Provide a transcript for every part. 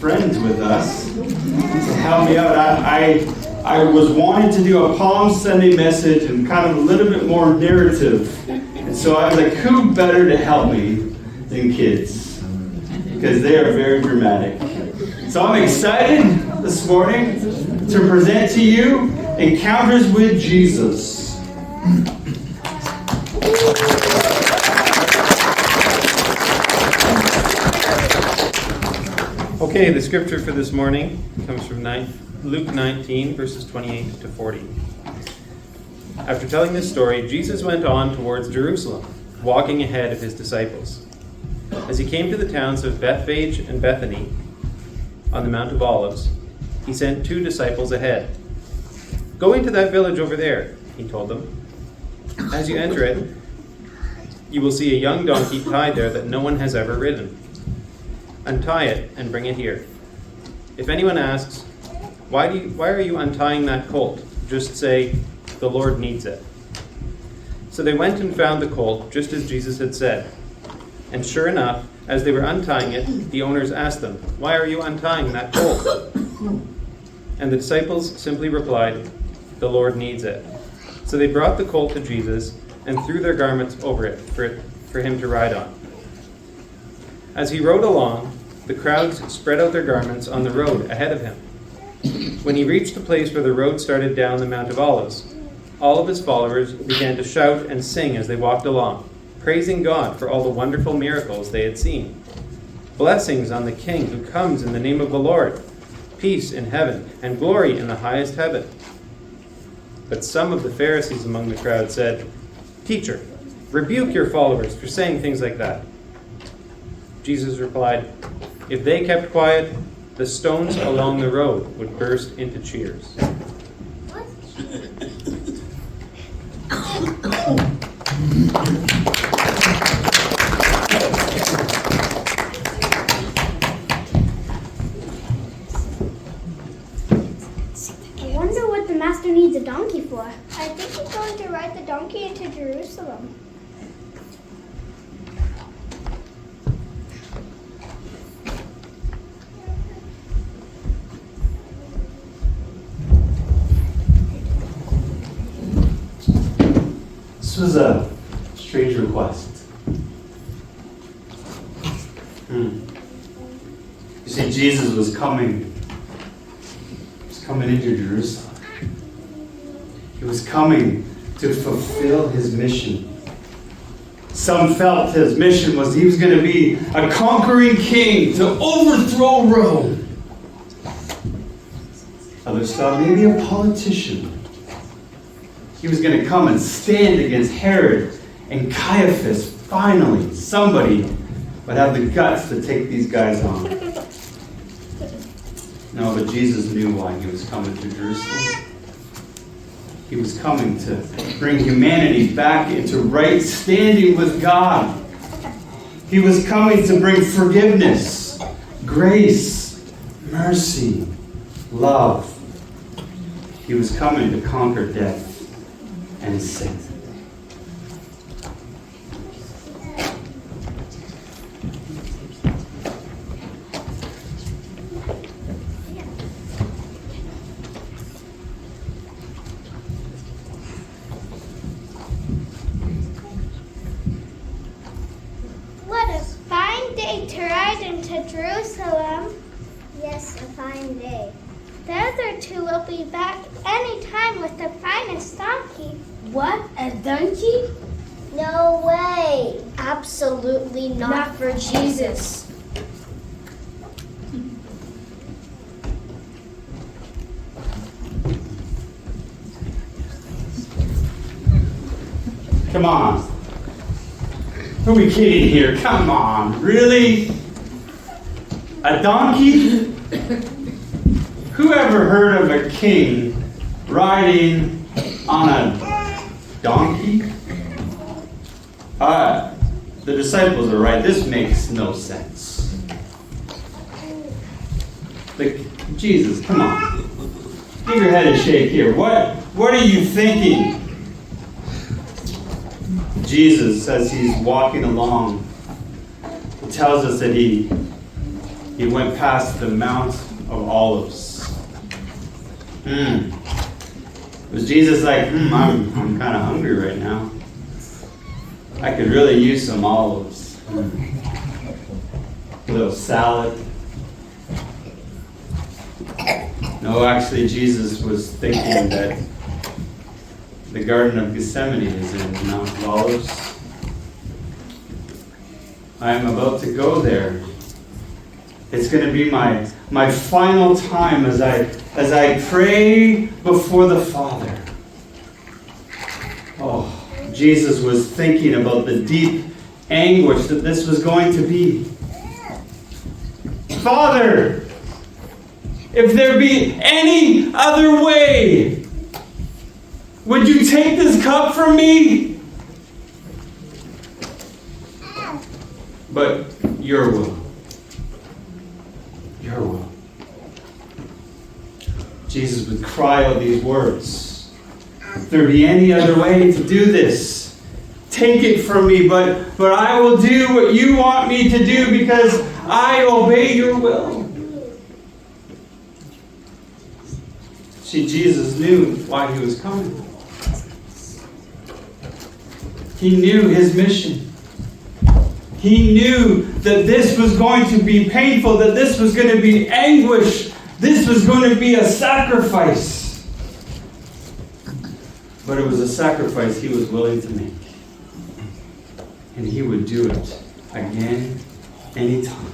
friends with us to help me out. I was wanting to do a Palm Sunday message and kind of a little bit more narrative. And so I was like, who better to help me than kids? Because they are very dramatic. So I'm excited this morning to present to you Encounters with Jesus. Okay, the scripture for this morning comes from Luke 19, verses 28 to 40. After telling this story, Jesus went on towards Jerusalem, walking ahead of his disciples. As he came to the towns of Bethphage and Bethany on the Mount of Olives, he sent 2 disciples ahead. "Go into that village over there," he told them. "As you enter it, you will see a young donkey tied there that no one has ever ridden. Untie it and bring it here. If anyone asks, why are you untying that colt? Just say, 'The Lord needs it.'" So they went and found the colt, just as Jesus had said. And sure enough, as they were untying it, the owners asked them, "Why are you untying that colt?" And the disciples simply replied, "The Lord needs it." So they brought the colt to Jesus and threw their garments over it for him to ride on. As he rode along, the crowds spread out their garments on the road ahead of him. When he reached the place where the road started down the Mount of Olives, all of his followers began to shout and sing as they walked along, praising God for all the wonderful miracles they had seen. "Blessings on the King who comes in the name of the Lord. Peace in heaven and glory in the highest heaven." But some of the Pharisees among the crowd said, "Teacher, rebuke your followers for saying things like that." Jesus replied, "If they kept quiet, the stones along the road would burst into cheers." I wonder what the master needs a donkey for. I think he's going to ride the donkey into Jerusalem. This was a strange request. You see, Jesus was coming into Jerusalem. He was coming to fulfill his mission. Some felt his mission was he was going to be a conquering king to overthrow Rome. Others thought maybe a politician. He was going to come and stand against Herod and Caiaphas. Finally, somebody would have the guts to take these guys on. No, but Jesus knew why he was coming to Jerusalem. He was coming to bring humanity back into right standing with God. He was coming to bring forgiveness, grace, mercy, love. He was coming to conquer death and sin. What a fine day to ride into Jerusalem. Yes, a fine day. The other 2 will be back any time with the finest donkey. What? A donkey? No way. Absolutely not for Jesus. Come on. Who are we kidding here? Come on. Really? A donkey? Who ever heard of a king riding on a donkey? The disciples are right. This makes no sense. Jesus, come on. Give your head a shake here. What are you thinking? Jesus, as he's walking along, it tells us that he he went past the Mount of Olives. Was Jesus like, I'm kind of hungry right now. I could really use some olives. A little salad. No, actually, Jesus was thinking that the Garden of Gethsemane is in the Mount of Olives. I am about to go there. It's going to be my final time as I pray before the Father. Oh, Jesus was thinking about the deep anguish that this was going to be. Father, if there be any other way, would you take this cup from me? But your will. Your will. Jesus would cry out these words. If there be any other way to do this, take it from me, but I will do what you want me to do because I obey your will. See, Jesus knew why he was coming. He knew his mission. He knew that this was going to be painful, that this was going to be anguish, this was going to be a sacrifice. But it was a sacrifice he was willing to make. And he would do it again, anytime.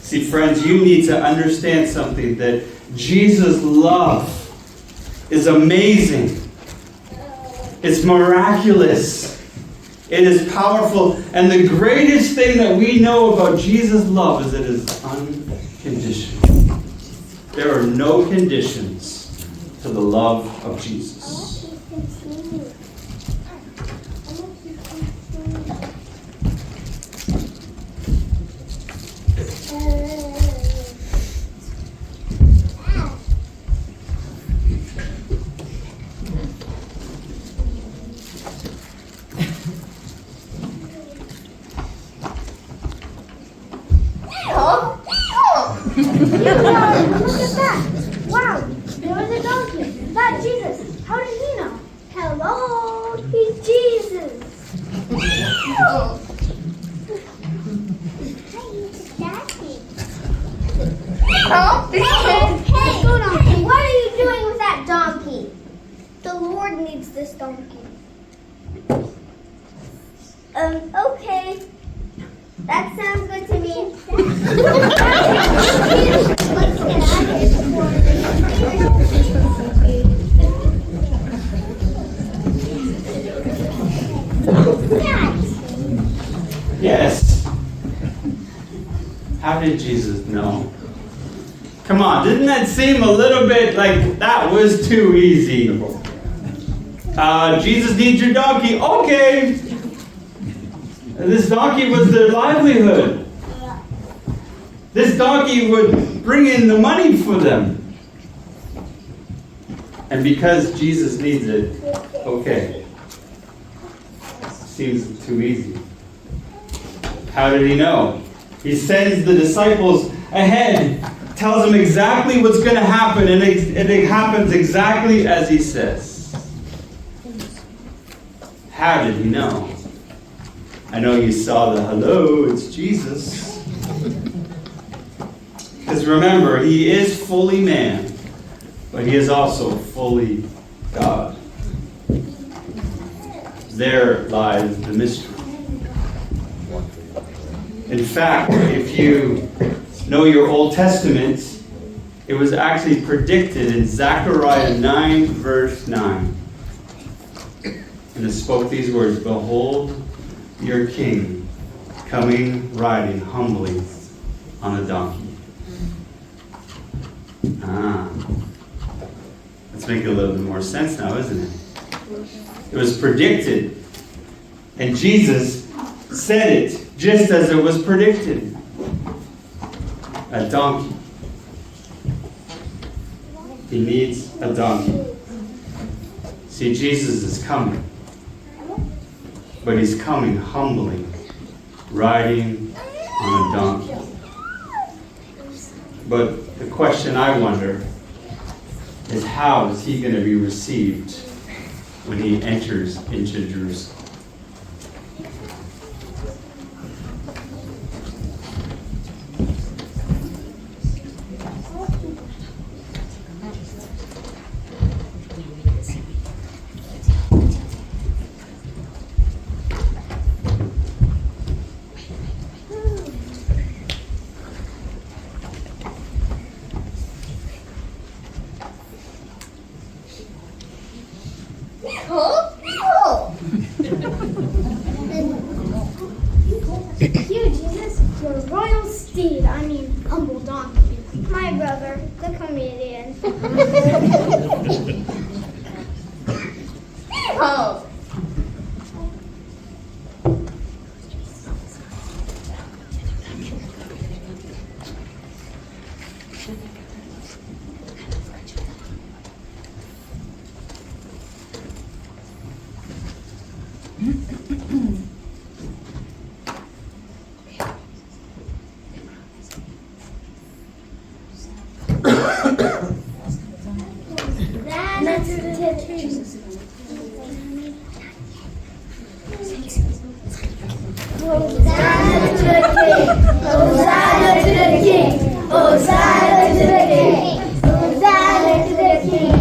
See, friends, you need to understand something, that Jesus' love is amazing. It's miraculous. It is powerful. And the greatest thing that we know about Jesus' love is it is unconditional. There are no conditions to the love of Jesus. Look at that! Wow, there was a donkey. Is that Jesus? How did he know? Hello, he's Jesus. Hi, Daddy. Hey, donkey, what are you doing with that donkey? The Lord needs this donkey. Okay. That sounds good to me. Yes. How did Jesus know? Come on, didn't that seem a little bit like that was too easy? Jesus needs your donkey. Okay. This donkey was their livelihood. This donkey would bring in the money for them. And because Jesus needs it, okay. Seems too easy. How did he know? He sends the disciples ahead, tells them exactly what's going to happen, and it happens exactly as he says. How did he know? I know you saw the hello, it's Jesus. Because remember, he is fully man, but he is also fully God. There lies the mystery. In fact, if you know your Old Testament, it was actually predicted in Zechariah 9, verse 9. And it spoke these words, "Behold, your king coming riding humbly on a donkey." Let's make it a little bit more sense now, isn't it? It was predicted, and Jesus said it just as it was predicted. A donkey. He needs a donkey. See, Jesus is coming. But he's coming humbly, riding on a donkey. But the question I wonder is, how is he going to be received when he enters into Jerusalem? Here, Jesus, your royal steed, humble donkey. My brother, the comedian. Oh. That's the Jesus. Hosanna to the King! Hosanna to the King! Hosanna to the King! Hosanna to the King!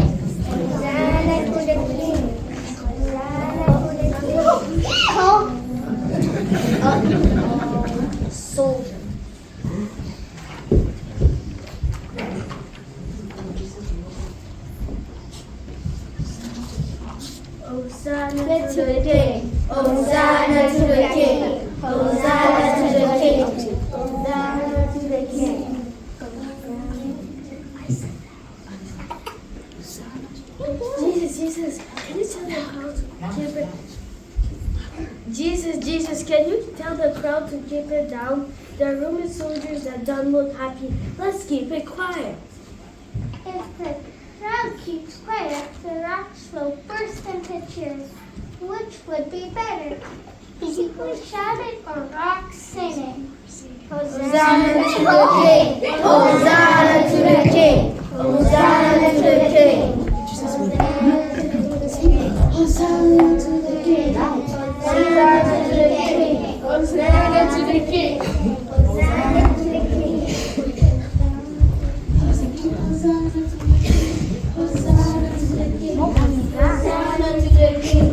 Hosanna to the King! Soldier. Hosanna to the King! Hosanna to the King! Hosanna to the King! Hosanna to the King! Jesus, can you tell the crowd to keep it? Jesus, can you tell the crowd to keep it down? The Roman soldiers that don't look happy. Let's keep it quiet. If the crowd keeps quiet, the rocks will burst into tears. Which would be better? People shouting or rocks singing? Hosanna to the King! Hosanna to the King! Hosanna to the King! Hosanna to the King! Hosanna to the King! Hosanna to the King! Hosanna to the King! Hosanna to the King! Hosanna to the King! Hosanna to the King!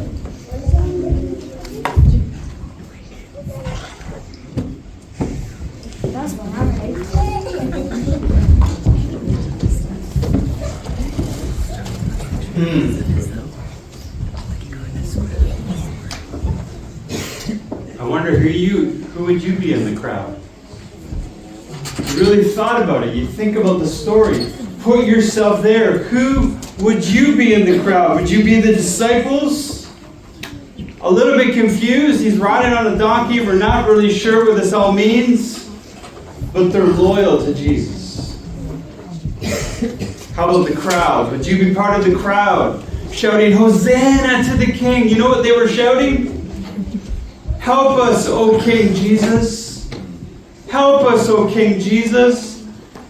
That's what I like. I wonder who would you be in the crowd? You really thought about it. You think about the story. Put yourself there. Who would you be in the crowd? Would you be the disciples? A little bit confused. He's riding on a donkey. We're not really sure what this all means. But they're loyal to Jesus. How about the crowd? Would you be part of the crowd? Shouting, Hosanna to the King. You know what they were shouting? Help us, O King Jesus. Help us, O King Jesus.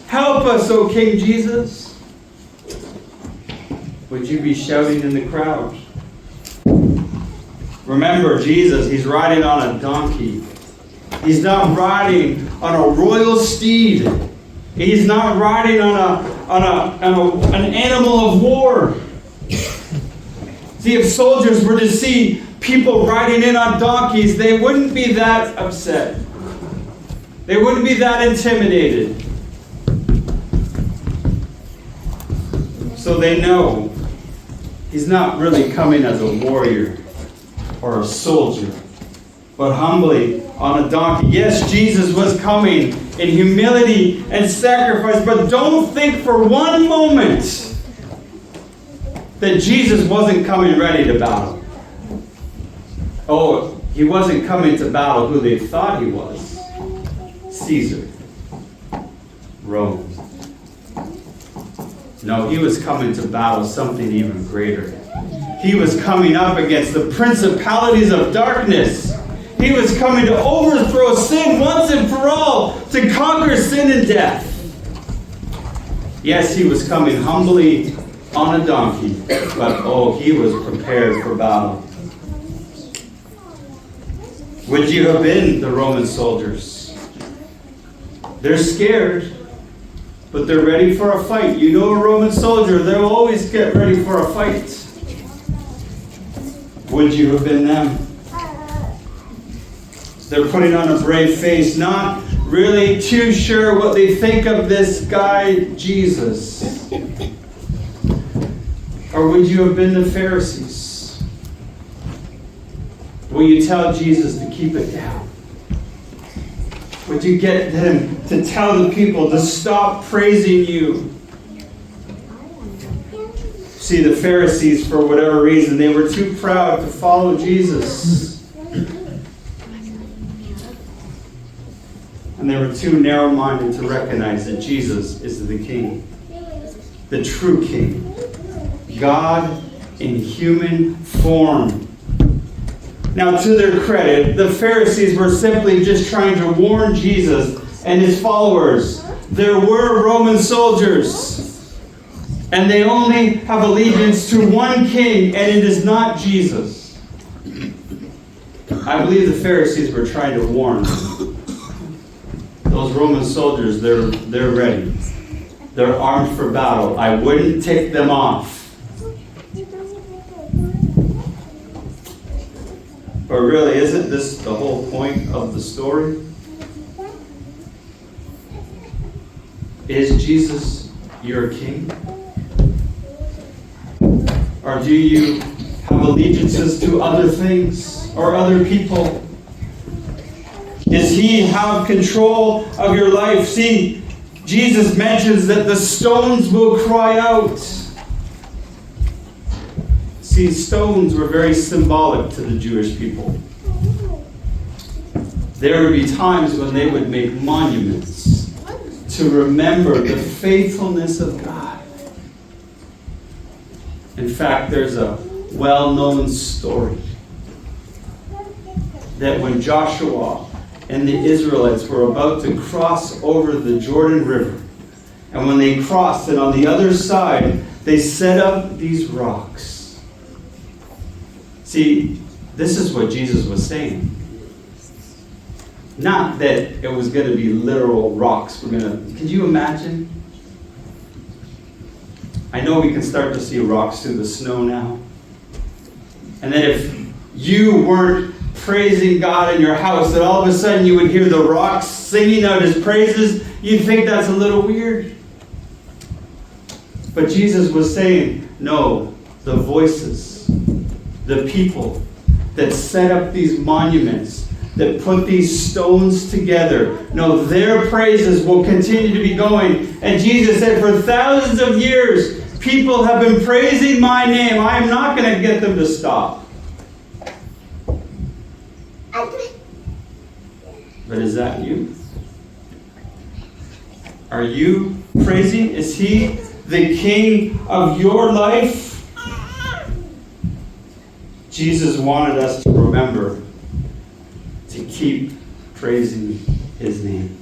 Help us, O King Jesus. Would you be shouting in the crowd? Remember, Jesus, he's riding on a donkey. He's not riding on a royal steed. He's not riding on an animal of war. See, if soldiers were to see people riding in on donkeys, they wouldn't be that upset. They wouldn't be that intimidated. So they know he's not really coming as a warrior or a soldier, but humbly on a donkey. Yes, Jesus was coming in humility and sacrifice, but don't think for one moment that Jesus wasn't coming ready to battle. Oh, he wasn't coming to battle who they thought he was. Caesar. Rome. No, he was coming to battle something even greater. He was coming up against the principalities of darkness. He was coming to overthrow sin once and for all, to conquer sin and death. Yes, he was coming humbly on a donkey, but oh, he was prepared for battle. Would you have been the Roman soldiers? They're scared, but they're ready for a fight. You know a Roman soldier, they'll always get ready for a fight. Would you have been them? They're putting on a brave face, not really too sure what they think of this guy, Jesus. Or would you have been the Pharisees? Will you tell Jesus to keep it down? Would you get them to tell the people to stop praising you? See, the Pharisees, for whatever reason, they were too proud to follow Jesus. And they were too narrow-minded to recognize that Jesus is the King, the true King, God in human form. Now, to their credit, the Pharisees were simply just trying to warn Jesus and his followers. There were Roman soldiers, and they only have allegiance to one king, and it is not Jesus. I believe the Pharisees were trying to warn them. Those Roman soldiers, they're ready. They're armed for battle. I wouldn't take them off. But really, isn't this the whole point of the story? Is Jesus your king? Or do you have allegiances to other things or other people? Does he have control of your life? See, Jesus mentions that the stones will cry out. See, stones were very symbolic to the Jewish people. There would be times when they would make monuments to remember the faithfulness of God. In fact, there's a well-known story that when Joshua and the Israelites were about to cross over the Jordan River, and when they crossed, and on the other side, they set up these rocks. See, this is what Jesus was saying. Not that it was going to be literal rocks. Could you imagine? I know we can start to see rocks through the snow now. And then if you weren't praising God in your house, that all of a sudden you would hear the rocks singing out his praises, you'd think that's a little weird. But Jesus was saying, no, the voices, the people that set up these monuments, that put these stones together, no, their praises will continue to be going. And Jesus said, for thousands of years, people have been praising my name. I am not going to get them to stop. But is that you? Are you praising? Is he the king of your life? Jesus wanted us to remember to keep praising his name.